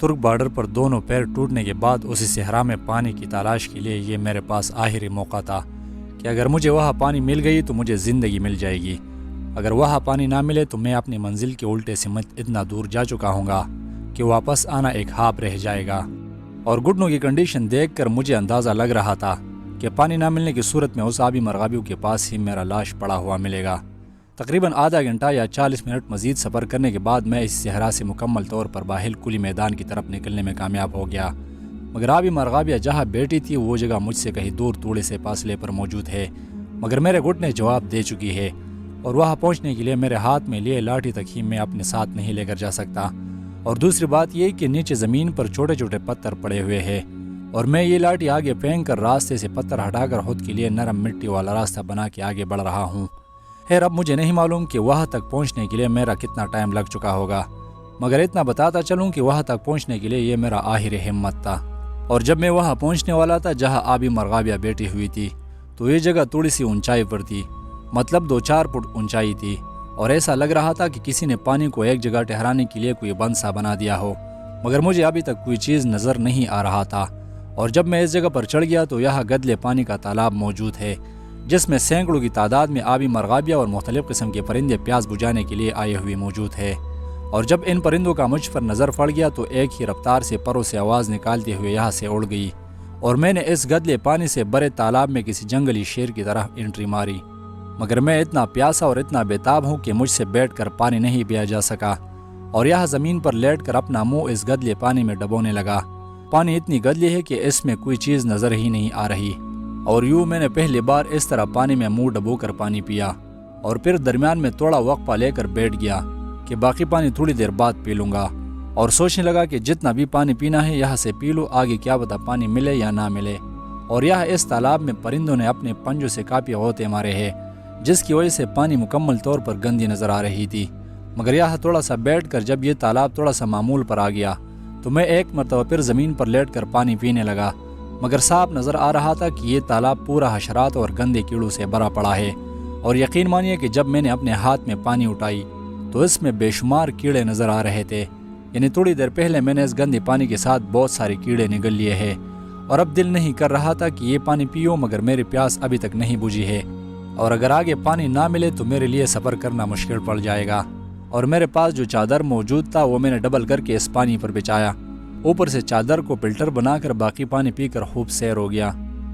ترک بارڈر پر دونوں پیر ٹوٹنے کے بعد اسی صحرا میں پانی کی تلاش کے لیے یہ میرے پاس آخری موقع تھا کہ اگر مجھے وہاں پانی مل گئی تو مجھے زندگی مل جائے گی، اگر وہاں پانی نہ ملے تو میں اپنی منزل کے الٹے سمت اتنا دور جا چکا ہوں گا کہ واپس آنا ایک خواب رہ جائے گا۔ اور گھٹنوں کی کنڈیشن دیکھ کر مجھے اندازہ لگ رہا تھا کہ پانی نہ ملنے کی صورت میں اس آبی مرغابیوں کے پاس ہی میرا لاش پڑا ہوا ملے گا۔ تقریباً آدھا گھنٹہ یا 40 منٹ مزید سفر کرنے کے بعد میں اس صحرا سے مکمل طور پر باہر کھلی میدان کی طرف نکلنے میں کامیاب ہو گیا، مگر آبی مرغابیاں جہاں بیٹھی تھی وہ جگہ مجھ سے کہیں دور تھوڑے سے فاصلے پر موجود ہے، مگر میرے گھٹنے جواب دے چکی ہے، اور وہاں پہنچنے کے لیے میرے ہاتھ میں لیے لاٹھی تک ہی میں اپنے ساتھ نہیں لے کر جا سکتا۔ اور دوسری بات یہ کہ نیچے زمین پر چھوٹے چھوٹے پتھر پڑے ہوئے ہیں، اور میں یہ لاٹھی آگے پھینک کر راستے سے پتھر ہٹا کر خود کے لیے نرم مٹی والا راستہ بنا کے آگے بڑھ رہا ہوں۔ خیر اب مجھے نہیں معلوم کہ وہاں تک پہنچنے کے لیے میرا کتنا ٹائم لگ چکا ہوگا، مگر اتنا بتاتا چلوں کہ وہاں تک پہنچنے کے لیے یہ میرا آخری ہمت تھا۔ اور جب میں وہاں پہنچنے والا تھا جہاں آبی مرغابیاں بیٹھی ہوئی تھی تو یہ جگہ تھوڑی سی اونچائی پر تھی، مطلب 2-4 فٹ اونچائی تھی، اور ایسا لگ رہا تھا کہ کسی نے پانی کو ایک جگہ ٹھہرانے کے لیے کوئی بند سا بنا دیا ہو، مگر مجھے ابھی تک کوئی چیز نظر نہیں آ رہا تھا۔ اور جب میں اس جگہ پر چڑھ گیا تو یہاں گدلے پانی کا تالاب موجود ہے جس میں سینکڑوں کی تعداد میں آبی مرغابیاں اور مختلف قسم کے پرندے پیاس بجھانے کے لیے آئے ہوئے موجود ہے۔ اور جب ان پرندوں کا مجھ پر نظر پڑ گیا تو ایک ہی رفتار سے پروں سے آواز نکالتے ہوئے یہاں سے اڑ گئی، اور میں نے اس گدلے پانی سے بڑے تالاب میں کسی جنگلی شیر کی طرح انٹری ماری، مگر میں اتنا پیاسا اور اتنا بےتاب ہوں کہ مجھ سے بیٹھ کر پانی نہیں پیا جا سکا، اور یہاں زمین پر لیٹ کر اپنا منہ اس گدلے پانی میں ڈبونے لگا۔ پانی اتنی گدلی ہے کہ اس میں کوئی چیز نظر ہی نہیں آ رہی، اور یوں میں نے پہلی بار اس طرح پانی میں منہ ڈبو کر پانی پیا، اور پھر درمیان میں تھوڑا وقفہ لے کر بیٹھ گیا کہ باقی پانی تھوڑی دیر بعد پی لوں گا، اور سوچنے لگا کہ جتنا بھی پانی پینا ہے یہاں سے پی لوں، آگے کیا پتہ پانی ملے یا نہ ملے۔ اور یہاں اس تالاب میں پرندوں نے اپنے پنجوں سے کافی غوطے مارے ہیں جس کی وجہ سے پانی مکمل طور پر گندی نظر آ رہی تھی، مگر یہاں تھوڑا سا بیٹھ کر جب یہ تالاب تھوڑا سا معمول پر آ گیا تو میں ایک مرتبہ پھر زمین پر لیٹ کر پانی پینے لگا، مگر صاف نظر آ رہا تھا کہ یہ تالاب پورا حشرات اور گندے کیڑوں سے بھرا پڑا ہے، اور یقین مانیے کہ جب میں نے اپنے ہاتھ میں پانی اٹھائی تو اس میں بے شمار کیڑے نظر آ رہے تھے، یعنی تھوڑی دیر پہلے میں نے اس گندے پانی کے ساتھ بہت سارے کیڑے نگل لیے ہیں، اور اب دل نہیں کر رہا تھا کہ یہ پانی پیو، مگر میری پیاس ابھی تک نہیں بجھی ہے، اور اگر آگے پانی نہ ملے تو میرے لیے سفر کرنا مشکل پڑ جائے گا۔ اور میرے پاس جو چادر موجود تھا وہ میں نے ڈبل کر کے اس پانی پر بچھایا، اوپر سے چادر کو فلٹر بنا کر باقی پانی پی کر خوب سیر ہو گیا،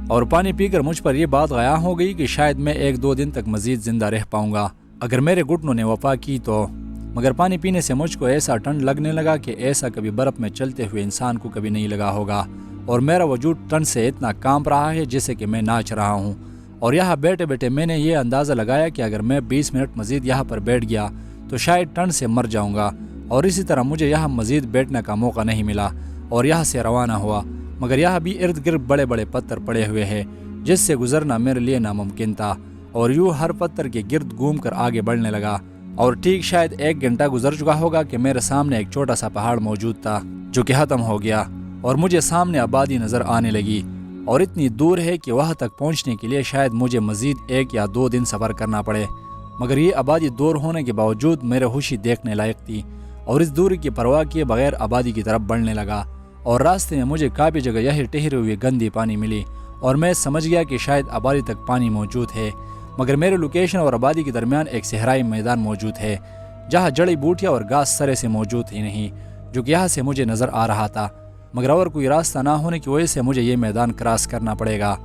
اور پانی پی کر مجھ پر یہ بات غیا ہو گئی کہ شاید میں 1-2 دن تک مزید زندہ رہ پاؤں گا اگر میرے گھٹنوں نے وفا کی تو، مگر پانی پینے سے مجھ کو ایسا ٹھنڈ لگنے لگا کہ ایسا کبھی برف میں چلتے ہوئے انسان کو کبھی نہیں لگا ہوگا، اور میرا وجود ٹھنڈ سے اتنا کانپ رہا ہے جیسے کہ میں ناچ رہا ہوں۔ اور یہاں بیٹھے بیٹھے میں نے یہ اندازہ لگایا کہ اگر میں 20 منٹ مزید یہاں پر بیٹھ گیا تو شاید ٹھنڈ سے مر جاؤں گا، اور اسی طرح مجھے یہاں مزید بیٹھنے کا موقع نہیں ملا، اور یہاں سے روانہ ہوا، مگر یہاں بھی ارد گرد بڑے بڑے پتھر پڑے ہوئے ہیں جس سے گزرنا میرے لیے ناممکن تھا، اور یوں ہر پتھر کے گرد گھوم کر آگے بڑھنے لگا، اور ٹھیک شاید 1 گھنٹہ گزر چکا ہوگا کہ میرے سامنے ایک چھوٹا سا پہاڑ موجود تھا جو کہ ختم ہو گیا، اور مجھے سامنے آبادی نظر آنے لگی، اور اتنی دور ہے کہ وہاں تک پہنچنے کے لیے شاید مجھے مزید 1 یا 2 دن سفر کرنا پڑے، مگر یہ آبادی دور ہونے کے باوجود میرے ہوشی دیکھنے لائق تھی، اور اس دوری کی پرواہ کیے بغیر آبادی کی طرف بڑھنے لگا، اور راستے میں مجھے کافی جگہ یہی ٹہرے ہوئے گندی پانی ملی، اور میں سمجھ گیا کہ شاید آبادی تک پانی موجود ہے، مگر میرے لوکیشن اور آبادی کے درمیان ایک صحرائی میدان موجود ہے جہاں جڑی بوٹیاں اور گھاس سرے سے موجود ہی نہیں، جو کہ یہاں سے مجھے نظر آ رہا تھا، مگر اور کوئی راستہ نہ ہونے کی وجہ سے مجھے یہ میدان کراس کرنا پڑے گا۔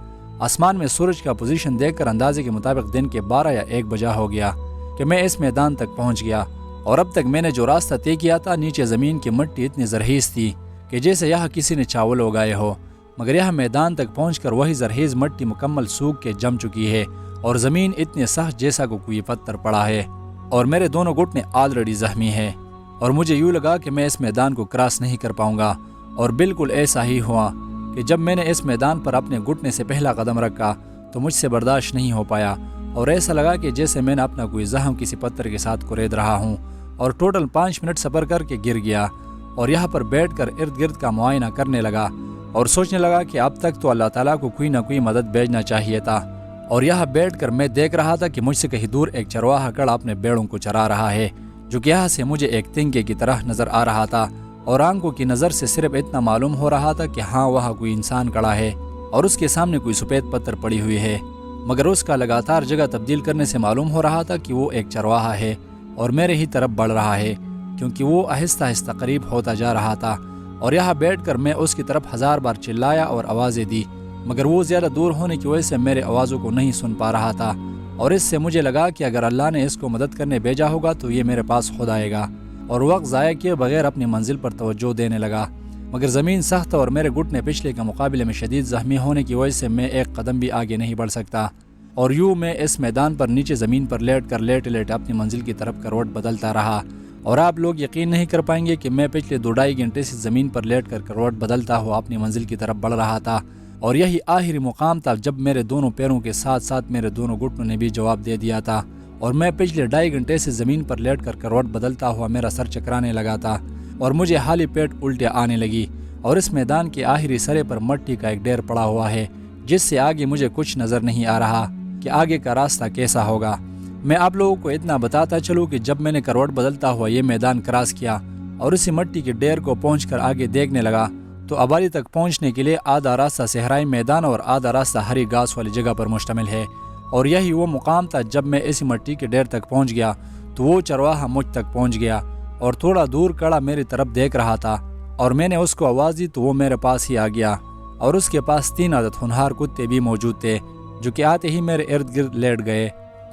آسمان میں سورج کا پوزیشن دیکھ کر اندازے کے مطابق دن کے 12 یا 1 بجا ہو گیا کہ میں اس میدان تک پہنچ گیا، اور اب تک میں نے جو راستہ طے کیا تھا نیچے زمین کی مٹی اتنی زرخیز تھی کہ جیسے یہاں کسی نے چاول اگائے ہو، مگر یہاں میدان تک پہنچ کر وہی زرخیز مٹی مکمل سوکھ کے جم چکی ہے، اور زمین اتنی سخت جیسا کو کوئی پتھر پڑا ہے، اور میرے دونوں گھٹنے آلریڈی زخمی ہیں، اور مجھے یوں لگا کہ میں اس میدان کو کراس نہیں کر پاؤں گا، اور بالکل ایسا ہی ہوا کہ جب میں نے اس میدان پر اپنے گھٹنے سے پہلا قدم رکھا تو مجھ سے برداشت نہیں ہو پایا، اور ایسا لگا کہ جیسے میں نے اپنا کوئی زخم کسی پتھر کے ساتھ کورید رہا ہوں، اور ٹوٹل 5 منٹ سفر کر کے گر گیا، اور یہاں پر بیٹھ کر ارد گرد کا معائنہ کرنے لگا، اور سوچنے لگا کہ اب تک تو اللہ تعالیٰ کو کوئی نہ کوئی مدد بھیجنا چاہیے تھا، اور یہاں بیٹھ کر میں دیکھ رہا تھا کہ مجھ سے کہیں دور ایک چرواہا کڑا اپنے بیڑوں کو چرا رہا ہے، جو کہ یہاں سے مجھے ایک تنکے کی طرح نظر آ رہا تھا، اور آنکھوں کی نظر سے صرف اتنا معلوم ہو رہا تھا کہ ہاں وہاں کوئی انسان کھڑا ہے اور اس کے سامنے کوئی سفید پتھر پڑی ہوئی ہے، مگر اس کا لگاتار جگہ تبدیل کرنے سے معلوم ہو رہا تھا کہ وہ ایک چرواہا ہے اور میرے ہی طرف بڑھ رہا ہے، کیونکہ وہ آہستہ آہستہ قریب ہوتا جا رہا تھا۔ اور یہاں بیٹھ کر میں اس کی طرف 1000 بار چلایا اور آوازیں دی، مگر وہ زیادہ دور ہونے کی وجہ سے میرے آوازوں کو نہیں سن پا رہا تھا، اور اس سے مجھے لگا کہ اگر اللہ نے اس کو مدد کرنے بھیجا ہوگا تو یہ میرے پاس خود آئے گا، اور وقت ضائع کیے بغیر اپنی منزل پر توجہ دینے لگا۔ مگر زمین سخت اور میرے گھٹنے پچھلے کے مقابلے میں شدید زخمی ہونے کی وجہ سے میں ایک قدم بھی آگے نہیں بڑھ سکتا، اور یوں میں اس میدان پر نیچے زمین پر لیٹ کر لیٹ اپنی منزل کی طرف کروٹ بدلتا رہا۔ اور آپ لوگ یقین نہیں کر پائیں گے کہ میں پچھلے 2-2.5 گھنٹے سے زمین پر لیٹ کر کروٹ بدلتا ہوا اپنی منزل کی طرف بڑھ رہا تھا، اور یہی آخری مقام تھا جب میرے دونوں پیروں کے ساتھ ساتھ میرے دونوں گھٹنوں نے بھی جواب دے دیا تھا، اور میں پچھلے 2.5 گھنٹے سے زمین پر لیٹ کر کروٹ بدلتا ہوا میرا سر چکرانے لگا تھا، اور مجھے خالی پیٹ الٹیاں آنے لگی، اور اس میدان کے آخری سرے پر مٹی کا ایک ڈھیر پڑا ہوا ہے جس سے آگے مجھے کچھ نظر نہیں آ رہا کہ آگے کا راستہ کیسا ہوگا۔ میں آپ لوگوں کو اتنا بتاتا چلوں کہ جب میں نے کروٹ بدلتا ہوا یہ میدان کراس کیا اور اسی مٹی کے ڈھیر کو پہنچ کر آگے دیکھنے لگا تو آبادی تک پہنچنے کے لیے آدھا راستہ صحرائی میدان اور آدھا راستہ ہری گھاس والی جگہ پر مشتمل ہے، اور یہی وہ مقام تھا جب میں اسی مٹی کے ڈھیر تک پہنچ گیا تو وہ چرواہا مجھ تک پہنچ گیا اور تھوڑا دور کھڑا میری طرف دیکھ رہا تھا، اور میں نے اس کو آواز دی تو وہ میرے پاس ہی آ گیا، اور اس کے پاس 3 عدد ہونہار کتے بھی موجود تھے جو کہ آتے ہی میرے ارد گرد لیٹ گئے۔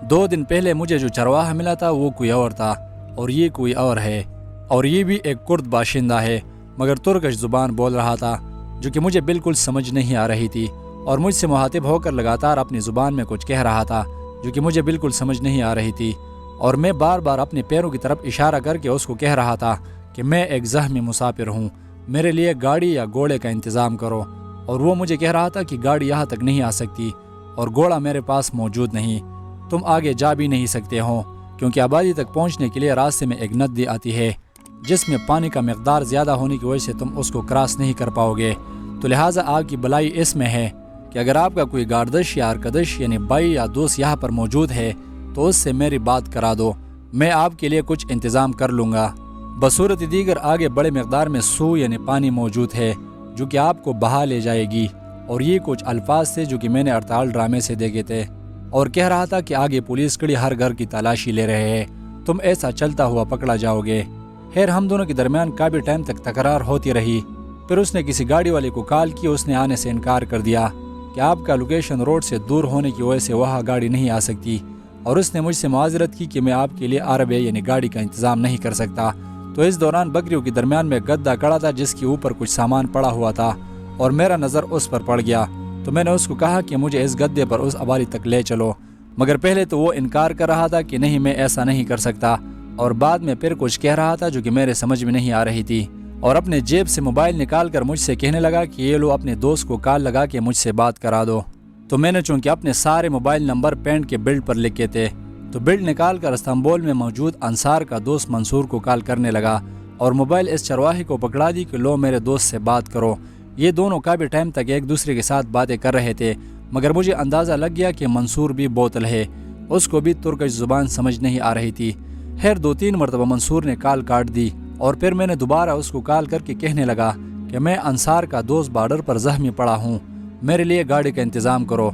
2 دن پہلے مجھے جو چرواہا ملا تھا وہ کوئی اور تھا، اور یہ کوئی اور ہے، اور یہ بھی ایک کرد باشندہ ہے مگر ترکش زبان بول رہا تھا جو کہ مجھے بالکل سمجھ نہیں آ رہی تھی، اور مجھ سے مخاطب ہو کر لگاتار اپنی زبان میں کچھ کہہ رہا تھا جو کہ مجھے بالکل سمجھ نہیں آ رہی تھی، اور میں بار بار اپنے پیروں کی طرف اشارہ کر کے اس کو کہہ رہا تھا کہ میں ایک زخمی مسافر ہوں، میرے لیے گاڑی یا گھوڑے کا انتظام کرو، اور وہ مجھے کہہ رہا تھا کہ گاڑی یہاں تک نہیں آ سکتی اور گھوڑا میرے پاس موجود نہیں، تم آگے جا بھی نہیں سکتے ہو کیونکہ آبادی تک پہنچنے کے لیے راستے میں ایک ندی آتی ہے جس میں پانی کا مقدار زیادہ ہونے کی وجہ سے تم اس کو کراس نہیں کر پاؤ گے، تو لہٰذا آپ کی بلائی اس میں ہے کہ اگر آپ کا کوئی گاردش یا ارکدش یعنی بھائی یا دوست یہاں پر موجود ہے تو اس سے میری بات کرا دو، میں آپ کے لیے کچھ انتظام کر لوں گا۔ بصورت دیگر آگے بڑے مقدار میں سو یعنی پانی موجود ہے جو کہ آپ کو بہا لے جائے گی، اور یہ کچھ الفاظ تھے جو کہ میں نے ہڑتال ڈرامے سے دیکھے تھے، اور کہہ رہا تھا کہ آگے پولیس کڑی ہر گھر کی تلاشی لے رہے ہیں، تم ایسا چلتا ہوا پکڑا جاؤ گے۔ خیر ہم دونوں کے درمیان کافی ٹائم تک تکرار ہوتی رہی، پھر اس نے کسی گاڑی والے کو کال کی، اس نے آنے سے انکار کر دیا کہ آپ کا لوکیشن روڈ سے دور ہونے کی وجہ سے وہاں گاڑی نہیں آ سکتی، اور اس نے مجھ سے معذرت کی کہ میں آپ کے لیے عربے یعنی گاڑی کا انتظام نہیں کر سکتا۔ تو اس دوران بکریوں کے درمیان میں گدا کڑا تھا جس کے اوپر کچھ سامان پڑا ہوا تھا، اور میرا نظر اس پر پڑ گیا، تو میں نے اس کو کہا کہ مجھے اس گدے پر اس آبادی تک لے چلو، مگر پہلے تو وہ انکار کر رہا تھا کہ نہیں میں ایسا نہیں کر سکتا، اور بعد میں پھر کچھ کہہ رہا تھا جو کہ میرے سمجھ میں نہیں آ رہی تھی، اور اپنے جیب سے موبائل نکال کر مجھ سے کہنے لگا کہ یہ لو اپنے دوست کو کال لگا کے مجھ سے بات کرا دو۔ تو میں نے چونکہ اپنے سارے موبائل نمبر پینٹ کے بلڈ پر لکھے تھے تو بلڈ نکال کر استنبول میں موجود انصار کا دوست منصور کو کال کرنے لگا، اور موبائل اس چرواہے کو پکڑا دی کہ لو میرے دوست سے بات کرو۔ یہ دونوں کافی ٹائم تک ایک دوسرے کے ساتھ باتیں کر رہے تھے، مگر مجھے اندازہ لگ گیا کہ منصور بھی بوتل ہے، اس کو بھی ترکش زبان سمجھ نہیں آ رہی تھی۔ خیر 2-3 مرتبہ منصور نے کال کاٹ دی، اور پھر میں نے دوبارہ اس کو کال کر کے کہنے لگا کہ میں انصار کا دوست بارڈر پر زخمی پڑا ہوں، میرے لیے گاڑی کا انتظام کرو۔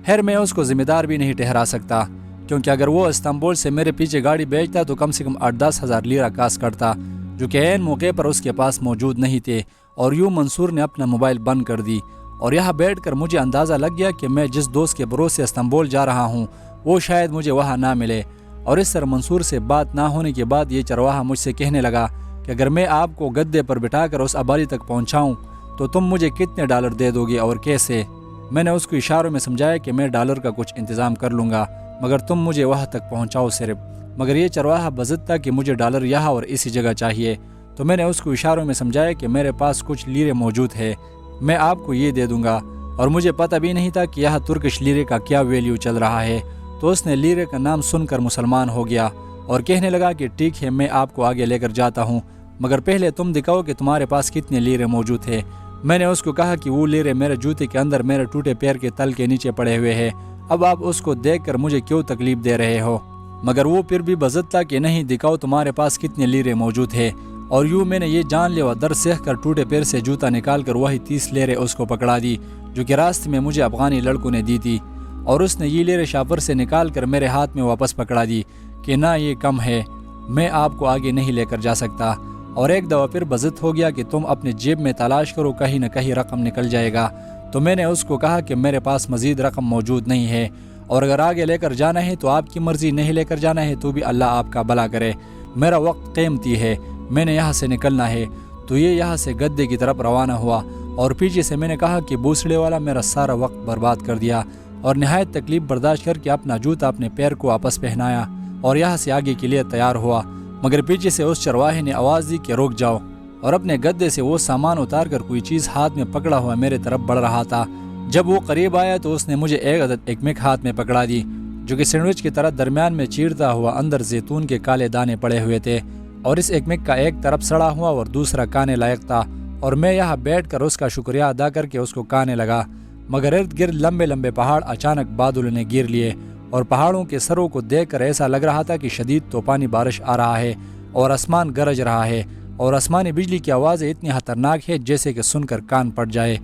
خیر میں اس کو ذمہ دار بھی نہیں ٹھہرا سکتا کیونکہ اگر وہ استنبول سے میرے پیچھے گاڑی بیچتا تو کم سے کم 8-10 ہزار لیرہ کاسٹ کرتا جو کہ عین موقع پر اس کے پاس موجود نہیں تھے، اور یوں منصور نے اپنا موبائل بند کر دی، اور یہاں بیٹھ کر مجھے اندازہ لگ گیا کہ میں جس دوست کے بھروسے استنبول جا رہا ہوں وہ شاید مجھے وہاں نہ ملے، اور اس طرح منصور سے بات نہ ہونے کے بعد یہ چرواہا مجھ سے کہنے لگا کہ اگر میں آپ کو گدے پر بٹھا کر اس آبادی تک پہنچاؤں تو تم مجھے کتنے ڈالر دے دو گے اور کیسے؟ میں نے اس کو اشاروں میں سمجھایا کہ میں ڈالر کا کچھ انتظام کر لوں گا مگر تم مجھے وہاں تک پہنچاؤ صرف، مگر یہ چرواہا بضد تھا کہ مجھے ڈالر یہاں اور اسی جگہ چاہیے، تو میں نے اس کو اشاروں میں سمجھایا کہ میرے پاس کچھ لیرے موجود ہے، میں آپ کو یہ دے دوں گا، اور مجھے پتہ بھی نہیں تھا کہ یہاں ترکش لیرے کا کیا ویلیو چل رہا ہے، تو اس نے لیرے کا نام سن کر مسلمان ہو گیا اور کہنے لگا کہ ٹھیک ہے میں آپ کو آگے لے کر جاتا ہوں، مگر پہلے تم دکھاؤ کہ تمہارے پاس کتنے لیرے موجود تھے۔ میں نے اس کو کہا کہ وہ لیرے میرے جوتے کے اندر میرے ٹوٹے پیر کے تل کے نیچے پڑے ہوئے ہیں، اب آپ اس کو دیکھ کر مجھے کیوں تکلیف دے رہے ہو؟ مگر وہ پھر بھی بضد تھا کہ نہیں دکھاؤ تمہارے پاس کتنے لیرے موجود ہے، اور یوں میں نے یہ جان لیا و در سیکھ کر ٹوٹے پیر سے جوتا نکال کر وہی 30 لیرے اس کو پکڑا دی جو کہ راستے میں مجھے افغانی لڑکوں نے دی تھی، اور اس نے یہ لیرے شاپر سے نکال کر میرے ہاتھ میں واپس پکڑا دی کہ نہ یہ کم ہے، میں آپ کو آگے نہیں لے کر جا سکتا، اور ایک دفعہ پھر بضد ہو گیا کہ تم اپنے جیب میں تلاش کرو، کہیں نہ کہیں رقم نکل جائے گا۔ تو میں نے اس کو کہا کہ میرے پاس مزید رقم موجود نہیں ہے، اور اگر آگے لے کر جانا ہے تو آپ کی مرضی، نہیں لے کر جانا ہے تو بھی اللہ آپ کا بھلا کرے، میرا وقت قیمتی ہے، میں نے یہاں سے نکلنا ہے۔ تو یہ یہاں سے گدے کی طرف روانہ ہوا، اور پیچھے سے میں نے کہا کہ بوسڑے والا میرا سارا وقت برباد کر دیا، اور نہایت تکلیف برداشت کر کے اپنا جوتا اپنے پیر کو واپس پہنایا اور یہاں سے آگے کے لیے تیار ہوا، مگر پیچھے سے اس چرواہے نے آواز دی کہ روک جاؤ، اور اپنے گدے سے وہ سامان اتار کر کوئی چیز ہاتھ میں پکڑا ہوا میرے طرف بڑھ رہا تھا۔ جب وہ قریب آیا تو اس نے مجھے ایک عدد ایکمک ہاتھ میں پکڑا دی جو کہ سینڈوچ کی طرح درمیان میں چیرتا ہوا اندر زیتون کے کالے دانے پڑے ہوئے تھے، اور اس ایکمک کا ایک طرف سڑا ہوا اور دوسرا کھانے لائق تھا، اور میں یہاں بیٹھ کر اس کا شکریہ ادا کر کے اس کو کھانے لگا، مگر ارد گرد لمبے لمبے پہاڑ اچانک بادلوں نے گیر لیے، اور پہاڑوں کے سروں کو دیکھ کر ایسا لگ رہا تھا کہ شدید طوفانی بارش آ رہا ہے، اور آسمان گرج رہا ہے، اور آسمانی بجلی کی آوازیں اتنی خطرناک ہے جیسے کہ سن کر کان پھٹ جائے۔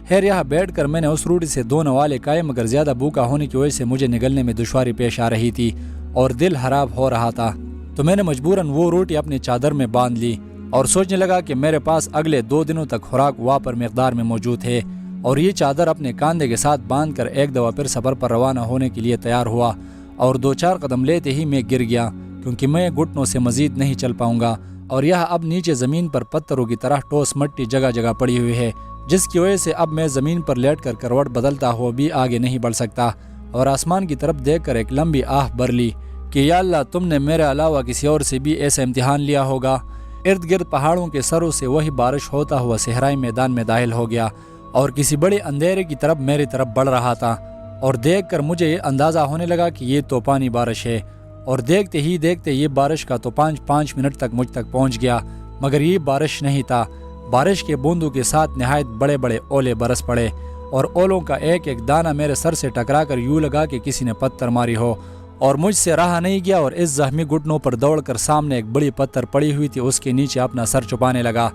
خیر یہاں بیٹھ کر میں نے اس روٹی سے 2 نوالے کھائے، مگر زیادہ بھوکا ہونے کی وجہ سے مجھے نگلنے میں دشواری پیش آ رہی تھی اور دل خراب ہو رہا تھا، تو میں نے مجبوراً وہ روٹی اپنی چادر میں باندھ لی اور سوچنے لگا کہ میرے پاس اگلے 2 دنوں تک خوراک وافر مقدار میں موجود ہے، اور یہ چادر اپنے کاندھے کے ساتھ باندھ کر ایک دفعہ پھر سفر پر روانہ ہونے کے لیے تیار ہوا، اور 2-4 قدم لیتے ہی میں گر گیا کیونکہ میں گھٹنوں سے مزید نہیں چل پاؤں گا، اور یہاں اب نیچے زمین پر پتھروں کی طرح ٹھوس مٹی جگہ جگہ پڑی ہوئی ہے، جس کی وجہ سے اب میں زمین پر لیٹ کر کروٹ بدلتا ہوا بھی آگے نہیں بڑھ سکتا، اور آسمان کی طرف دیکھ کر ایک لمبی آہ بھر لی کہ یا اللہ تم نے میرے علاوہ کسی اور سے بھی ایسا امتحان لیا ہوگا۔ ارد گرد پہاڑوں کے سروں سے وہی بارش ہوتا ہوا صحرائی میدان میں داخل ہو گیا، اور کسی بڑے اندھیرے کی طرف میری طرف بڑھ رہا تھا، اور دیکھ کر مجھے یہ اندازہ ہونے لگا کہ یہ طوفانی بارش ہے، اور دیکھتے ہی دیکھتے یہ بارش کا تو 5 منٹ تک مجھ تک پہنچ گیا، مگر یہ بارش نہیں تھا، بارش کے بوندوں کے ساتھ نہایت بڑے بڑے اولے برس پڑے، اور اولوں کا ایک ایک دانہ میرے سر سے ٹکرا کر یوں لگا کہ کسی نے پتھر ماری ہو، اور مجھ سے رہا نہیں گیا، اور اس زخمی گھٹنوں پر دوڑ کر سامنے ایک بڑی پتھر پڑی ہوئی تھی اس کے نیچے اپنا سر چھپانے لگا،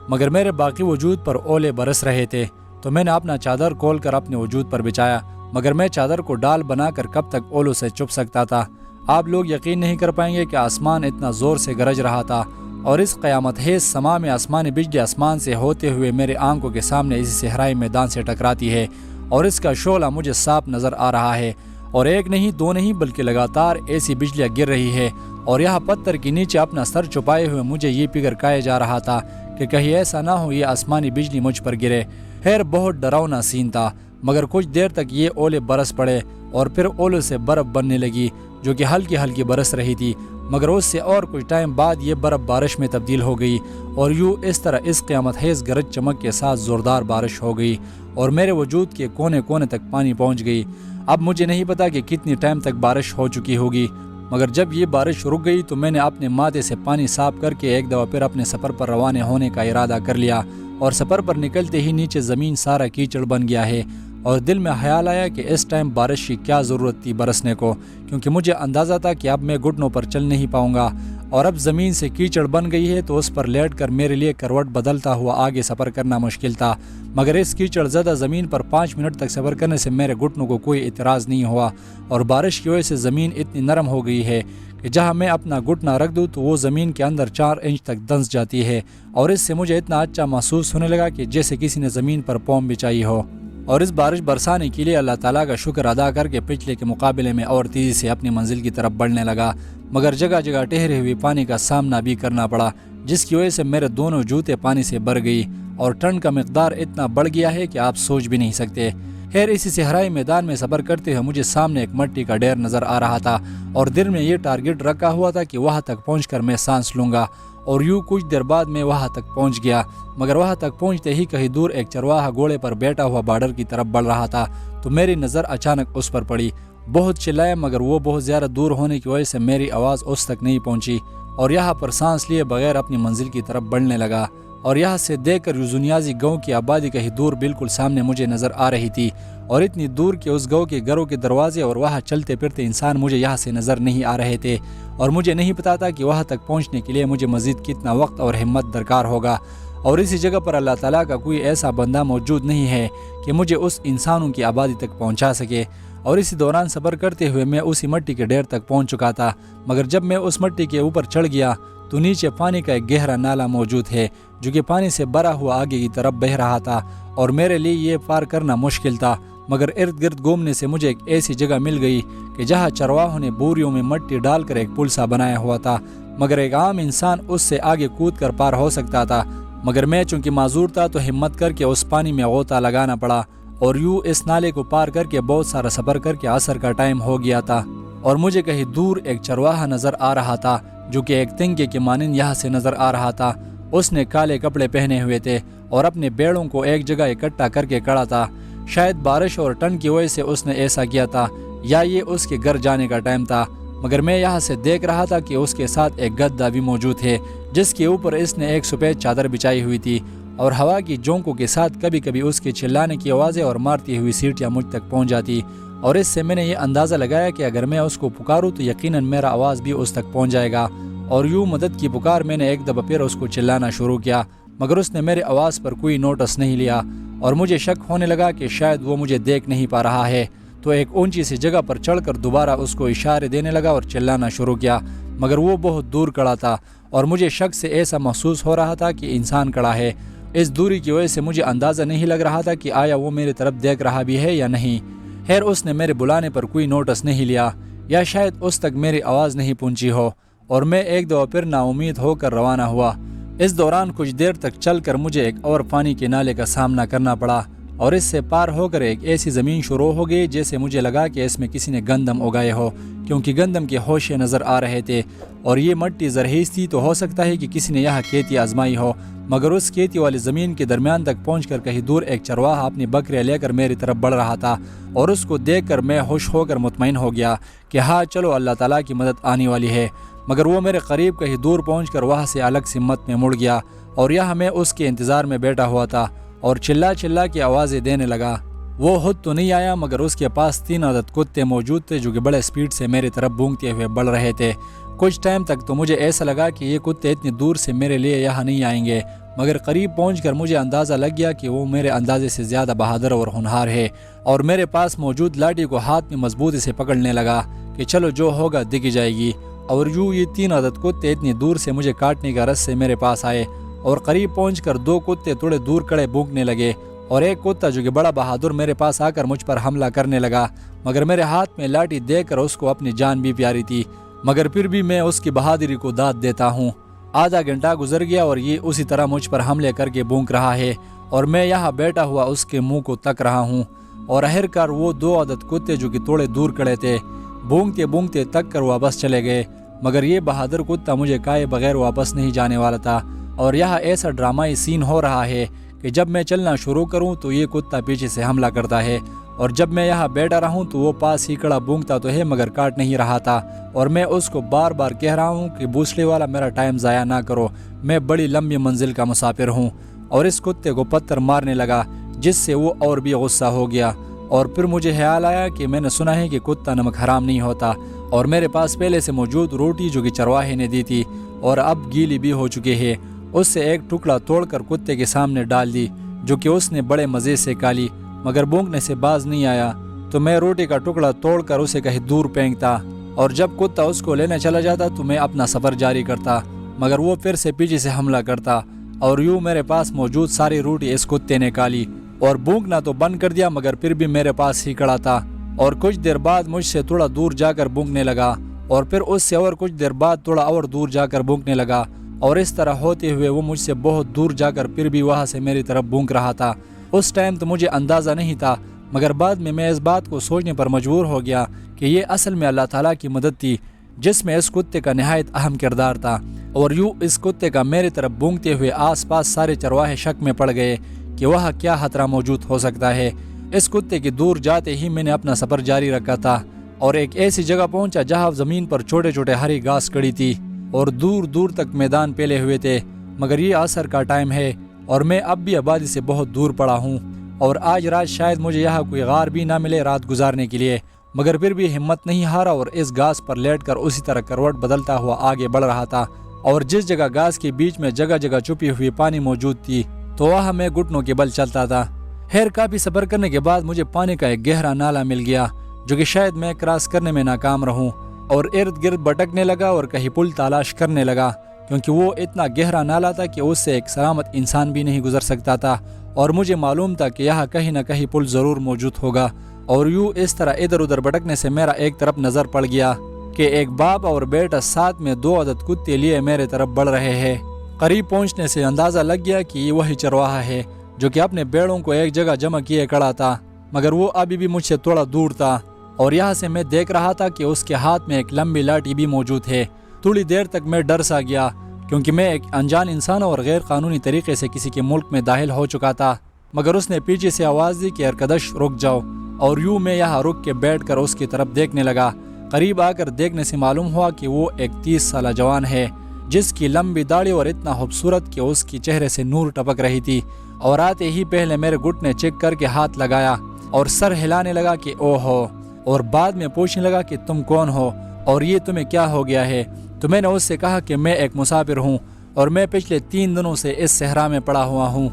مگر میرے باقی وجود پر اولے برس رہے تھے، تو میں نے اپنا چادر کھول کر اپنے وجود پر بچھایا، مگر میں چادر کو ڈال بنا کر کب تک اولوں سے چھپ سکتا تھا۔ آپ لوگ یقین نہیں کر پائیں گے کہ آسمان اتنا زور سے گرج رہا تھا، اور اس قیامت خیز سما میں آسمانی بجلی آسمان سے ہوتے ہوئے میرے آنکھوں کے سامنے اسی صحرائی میدان سے ٹکراتی ہے، اور اس کا شعلہ مجھے صاف نظر آ رہا ہے، اور 1 نہیں 2 نہیں بلکہ لگاتار ایسی بجلیاں گر رہی ہے، اور یہاں پتھر کے نیچے اپنا سر چھپائے ہوئے مجھے یہ فکر کھائے جا رہا تھا کہ کہیں ایسا نہ ہو یہ آسمانی بجلی مجھ پر گرے۔ خیر بہت ڈراؤنا سین تھا، مگر کچھ دیر تک یہ اولے برس پڑے، اور پھر اولوں سے برف بننے لگی جو کہ ہلکی ہلکی برس رہی تھی، مگر اس سے اور کچھ ٹائم بعد یہ برف بارش میں تبدیل ہو گئی، اور یوں اس طرح اس قیامت خیز گرج چمک کے ساتھ زوردار بارش ہو گئی، اور میرے وجود کے کونے کونے تک پانی پہنچ گئی۔ اب مجھے نہیں پتا کہ کتنی ٹائم تک بارش ہو چکی ہوگی، مگر جب یہ بارش رک گئی تو میں نے اپنے ماتھے سے پانی صاف کر کے ایک دفعہ پھر اپنے سفر پر روانہ ہونے کا ارادہ کر لیا، اور سفر پر نکلتے ہی نیچے زمین سارا کیچڑ بن گیا ہے، اور دل میں خیال آیا کہ اس ٹائم بارش کی کیا ضرورت تھی برسنے کو، کیونکہ مجھے اندازہ تھا کہ اب میں گھٹنوں پر چل نہیں پاؤں گا، اور اب زمین سے کیچڑ بن گئی ہے تو اس پر لیٹ کر میرے لیے کروٹ بدلتا ہوا آگے سفر کرنا مشکل تھا، مگر اس کیچڑ زدہ زمین پر 5 منٹ تک سفر کرنے سے میرے گھٹنوں کو کوئی اعتراض نہیں ہوا، اور بارش کی وجہ سے زمین اتنی نرم ہو گئی ہے کہ جہاں میں اپنا گھٹنا رکھ دوں تو وہ زمین کے اندر 4 انچ تک دنس جاتی ہے، اور اس سے مجھے اتنا اچھا محسوس ہونے لگا کہ جیسے کسی نے زمین پر پوم بچھائی ہو، اور اس بارش برسانے کے لیے اللہ تعالیٰ کا شکر ادا کر کے پچھلے کے مقابلے میں اور تیزی سے اپنی منزل کی طرف بڑھنے لگا، مگر جگہ جگہ ٹھہرے ہوئے پانی کا سامنا بھی کرنا پڑا، جس کی وجہ سے میرے دونوں جوتے پانی سے بھر گئی، اور ٹھنڈ کا مقدار اتنا بڑھ گیا ہے کہ آپ سوچ بھی نہیں سکتے۔ خیر اسی صحرائی میدان میں سفر کرتے ہوئے مجھے سامنے ایک مٹی کا ڈھیر نظر آ رہا تھا، اور دل میں یہ ٹارگٹ رکھا ہوا تھا کہ وہاں تک پہنچ کر میں سانس لوں گا، اور یوں کچھ دیر بعد میں وہاں تک پہنچ گیا، مگر وہاں تک پہنچتے ہی کہیں دور ایک چرواہا گھوڑے پر بیٹھا ہوا بارڈر کی طرف بڑھ رہا تھا، تو میری نظر اچانک اس پر پڑی، بہت چلایا، مگر وہ بہت زیادہ دور ہونے کی وجہ سے میری آواز اس تک نہیں پہنچی، اور یہاں پر سانس لیے بغیر اپنی منزل کی طرف بڑھنے لگا، اور یہاں سے دیکھ کر یوزونیازی گاؤں کی آبادی کہیں دور بالکل سامنے مجھے نظر آ رہی تھی، اور اتنی دور کہ اس گاؤں کے گھروں کے دروازے اور وہاں چلتے پھرتے انسان مجھے یہاں سے نظر نہیں آ رہے تھے، اور مجھے نہیں پتا تھا کہ وہاں تک پہنچنے کے لیے مجھے مزید کتنا وقت اور ہمت درکار ہوگا، اور اسی جگہ پر اللہ تعالیٰ کا کوئی ایسا بندہ موجود نہیں ہے کہ مجھے اس انسانوں کی آبادی تک پہنچا سکے۔ اور اسی دوران سفر کرتے ہوئے میں اسی مٹی کے ڈھیر تک پہنچ چکا تھا، مگر جب میں اس مٹی کے اوپر چڑھ گیا تو نیچے پانی کا ایک گہرا نالا موجود ہے جو کہ پانی سے بھرا ہوا آگے کی طرف بہہ رہا تھا، اور میرے لیے یہ پار کرنا مشکل تھا، مگر ارد گرد گھومنے سے مجھے ایک ایسی جگہ مل گئی کہ جہاں چرواہوں نے بوریوں میں مٹی ڈال کر ایک پل سا بنایا ہوا تھا، مگر ایک عام انسان اس سے آگے کود کر پار ہو سکتا تھا، مگر میں چونکہ معذور تھا تو ہمت کر کے اس پانی میں غوطہ لگانا پڑا، اور یوں اس نالے کو پار کر کے بہت سارا سفر کر کے عصر کا ٹائم ہو گیا تھا، اور مجھے کہیں دور ایک چرواہا نظر آ رہا تھا جو کہ ایک تنگے کے مانند یہاں سے نظر آ رہا تھا۔ اس نے کالے کپڑے پہنے ہوئے تھے اور اپنے بیڑوں کو ایک جگہ اکٹھا کر کے کھڑا تھا، شاید بارش اور ٹھنڈ کی وجہ سے اس نے ایسا کیا تھا، یا یہ اس کے گھر جانے کا ٹائم تھا، مگر میں یہاں سے دیکھ رہا تھا کہ اس کے ساتھ ایک گدھا بھی موجود ہے جس کے اوپر اس نے ایک سفید چادر بچھائی ہوئی تھی، اور ہوا کی جھونکوں کے ساتھ کبھی کبھی اس کے چلانے کی آوازیں اور مارتی ہوئی سیٹیاں مجھ تک پہنچ جاتی، اور اس سے میں نے یہ اندازہ لگایا کہ اگر میں اس کو پکاروں تو یقیناً میرا آواز بھی اس تک پہنچ جائے گا، اور یوں مدد کی پکار میں نے ایک دفعہ پھر اس کو چلانا شروع کیا، مگر اس نے میرے آواز پر کوئی نوٹس نہیں لیا، اور مجھے شک ہونے لگا کہ شاید وہ مجھے دیکھ نہیں پا رہا ہے، تو ایک اونچی سی جگہ پر چڑھ کر دوبارہ اس کو اشارے دینے لگا اور چلانا شروع کیا، مگر وہ بہت دور کھڑا تھا، اور مجھے شک سے ایسا محسوس ہو رہا تھا کہ انسان کھڑا ہے۔ اس دوری کی وجہ سے مجھے اندازہ نہیں لگ رہا تھا کہ آیا وہ میری طرف دیکھ رہا بھی ہے یا نہیں۔ خیر اس نے میرے بلانے پر کوئی نوٹس نہیں لیا، یا شاید اس تک میری آواز نہیں پہنچی ہو، اور میں ایک دفعہ پھر نا امید ہو کر روانہ ہوا۔ اس دوران کچھ دیر تک چل کر مجھے ایک اور پانی کے نالے کا سامنا کرنا پڑا، اور اس سے پار ہو کر ایک ایسی زمین شروع ہو گئی جیسے مجھے لگا کہ اس میں کسی نے گندم اگائے ہو، کیونکہ گندم کے ہوشے نظر آ رہے تھے، اور یہ مٹی زرخیز تھی تو ہو سکتا ہے کہ کسی نے یہاں کھیتی آزمائی ہو، مگر اس کھیتی والی زمین کے درمیان تک پہنچ کر کہیں دور ایک چرواہا اپنی بکریاں لے کر میری طرف بڑھ رہا تھا، اور اس کو دیکھ کر میں خوش ہو کر مطمئن ہو گیا کہ ہاں چلو اللہ تعالیٰ کی مدد آنے والی ہے، مگر وہ میرے قریب کہیں دور پہنچ کر وہاں سے الگ سمت میں مڑ گیا، اور یہاں میں اس کے انتظار میں بیٹھا ہوا تھا اور چلا چلا کے آوازیں دینے لگا۔ وہ خود تو نہیں آیا، مگر اس کے پاس 3 عدد کتے موجود تھے جو کہ بڑے سپیڈ سے میری طرف بھونکتے ہوئے بڑھ رہے تھے۔ کچھ ٹائم تک تو مجھے ایسا لگا کہ یہ کتے اتنی دور سے میرے لیے یہاں نہیں آئیں گے، مگر قریب پہنچ کر مجھے اندازہ لگ گیا کہ وہ میرے اندازے سے زیادہ بہادر اور ہونہار ہے، اور میرے پاس موجود لاٹھی کو ہاتھ میں مضبوطی سے پکڑنے لگا کہ چلو جو ہوگا دکھ جائے گی، اور یوں یہ 3 عدد کتے اتنی دور سے مجھے کاٹنے کا رس سے میرے پاس آئے، اور قریب پہنچ کر 2 کتے تھوڑے دور کھڑے بھونکنے لگے، اور ایک کتا جو کہ بڑا بہادر میرے پاس آ کر مجھ پر حملہ کرنے لگا، مگر میرے ہاتھ میں لاٹھی دیکھ کر اس کو اپنی جان بھی پیاری تھی، مگر پھر بھی میں اس کی بہادری کو داد دیتا ہوں۔ آدھا گھنٹہ گزر گیا اور یہ اسی طرح مجھ پر حملے کر کے بھونک رہا ہے، اور میں یہاں بیٹھا ہوا اس کے منہ کو تک رہا ہوں، اور آخرکار وہ 2 عدد کتے جو کہ تھوڑے دور کھڑے تھے بھونکتے بھونکتے تک کر واپس چلے گئے، مگر یہ بہادر کتا مجھے کائے بغیر واپس نہیں جانے والا تھا، اور یہاں ایسا ڈرامائی سین ہو رہا ہے کہ جب میں چلنا شروع کروں تو یہ کتا پیچھے سے حملہ کرتا ہے، اور جب میں یہاں بیٹھا رہوں تو وہ پاس ہی کھڑا بھونکتا تو ہے مگر کاٹ نہیں رہا تھا، اور میں اس کو بار بار کہہ رہا ہوں کہ بوسلے والا میرا ٹائم ضائع نہ کرو، میں بڑی لمبی منزل کا مسافر ہوں، اور اس کتے کو پتھر مارنے لگا جس سے وہ اور بھی غصہ ہو گیا، اور پھر مجھے خیال آیا کہ میں نے سنا ہے کہ کتا نمک حرام نہیں ہوتا، اور میرے پاس پہلے سے موجود روٹی جو کہ چرواہے نے دی تھی اور اب گیلی بھی ہو چکی ہے، اس سے ایک ٹکڑا توڑ کر کتے کے سامنے ڈال دی جو کہ اس نے بڑے مزے سے کھا لی، مگر بھونکنے سے باز نہیں آیا، تو میں روٹی کا ٹکڑا توڑ کر اسے کہیں دور پھینکتا، اور جب کتا اس کو لینے چلا جاتا تو میں اپنا سفر جاری کرتا، مگر وہ پھر سے پیچھے سے حملہ کرتا، اور یوں میرے پاس موجود ساری روٹی اس کتے نے کھا لی، اور بھونکنا تو بند کر دیا مگر پھر بھی میرے پاس ہی کھڑا تھا، اور کچھ دیر بعد مجھ سے تھوڑا دور جا کر بھونکنے لگا، اور پھر اس سے اور کچھ دیر بعد تھوڑا اور دور جا کر بھونکنے لگا، اور اس طرح ہوتے ہوئے وہ مجھ سے بہت دور جا کر پھر بھی وہاں سے میری طرف بھونک رہا تھا۔ اس ٹائم تو مجھے اندازہ نہیں تھا، مگر بعد میں اس بات کو سوچنے پر مجبور ہو گیا کہ یہ اصل میں اللہ تعالیٰ کی مدد تھی جس میں اس کتے کا نہایت اہم کردار تھا، اور یوں اس کتے کا میری طرف بھونکتے ہوئے آس پاس سارے چرواہے شک میں پڑ گئے کہ وہاں کیا خطرہ موجود ہو سکتا ہے۔ اس کتے کے دور جاتے ہی میں نے اپنا سفر جاری رکھا تھا، اور ایک ایسی جگہ پہنچا جہاں زمین پر چھوٹے چھوٹے ہری گھاس کھڑی تھی اور دور دور تک میدان پھیلے ہوئے تھے، مگر یہ عصر کا ٹائم ہے اور میں اب بھی آبادی سے بہت دور پڑا ہوں، اور آج رات شاید مجھے یہاں کوئی غار بھی نہ ملے رات گزارنے کے لیے، مگر پھر بھی ہمت نہیں ہارا اور اس گھاس پر لیٹ کر اسی طرح کروٹ بدلتا ہوا آگے بڑھ رہا تھا۔ اور جس جگہ گھاس کے بیچ میں جگہ جگہ چھپی ہوئی پانی موجود تھی تو وہاں میں گھٹنوں کے بل چلتا تھا۔ خیر کافی صبر کرنے کے بعد مجھے پانی کا ایک گہرا نالا مل گیا جو کہ شاید میں کراس کرنے میں ناکام رہوں، اور ارد گرد بھٹکنے لگا اور کہیں پل تلاش کرنے لگا، کیونکہ وہ اتنا گہرا نالا تھا کہ اس سے ایک سلامت انسان بھی نہیں گزر سکتا تھا، اور مجھے معلوم تھا کہ یہاں کہیں نہ کہیں پل ضرور موجود ہوگا۔ اور یوں اس طرح ادھر ادھر بھٹکنے سے میرا ایک طرف نظر پڑ گیا کہ ایک باپ اور بیٹا ساتھ میں 2 عدد کتے لیے میرے طرف بڑھ رہے ہیں۔ قریب پہنچنے سے اندازہ لگ گیا کہ یہ وہی چرواہا ہے جو کہ اپنے بیڑوں کو ایک جگہ جمع کیے کھڑا تھا، مگر وہ ابھی بھی مجھ سے تھوڑا دور تھا، اور یہاں سے میں دیکھ رہا تھا کہ اس کے ہاتھ میں ایک لمبی لاٹھی بھی موجود ہے۔ تھوڑی دیر تک میں ڈر سا گیا کیونکہ میں ایک انجان انسان اور غیر قانونی طریقے سے کسی کے ملک میں داخل ہو چکا تھا، مگر اس نے پیچھے سے آواز دی کہ ارکدش رک جاؤ، اور یوں میں یہاں رک کے بیٹھ کر اس کی طرف دیکھنے لگا۔ قریب آ کر دیکھنے سے معلوم ہوا کہ وہ ایک 30 سالہ جوان ہے جس کی لمبی داڑھی اور اتنا خوبصورت کہ اس کی چہرے سے نور ٹپک رہی تھی، اور آتے ہی پہلے میرے گھٹنے چیک کر کے ہاتھ لگایا اور سر ہلانے لگا کہ او ہو، اور بعد میں پوچھنے لگا کہ تم کون ہو اور یہ تمہیں کیا ہو گیا ہے؟ تو میں نے اس سے کہا کہ میں ایک مسافر ہوں اور میں پچھلے 3 دنوں سے اس صحرا میں پڑا ہوا ہوں۔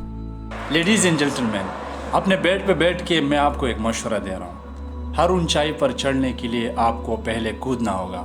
لیڈیز اینڈ جنٹلمین، اپنے بیڈ پہ بیٹھ کے میں آپ کو ایک مشورہ دے رہا ہوں۔ ہر اونچائی پر چڑھنے کے لیے آپ کو پہلے کودنا ہوگا،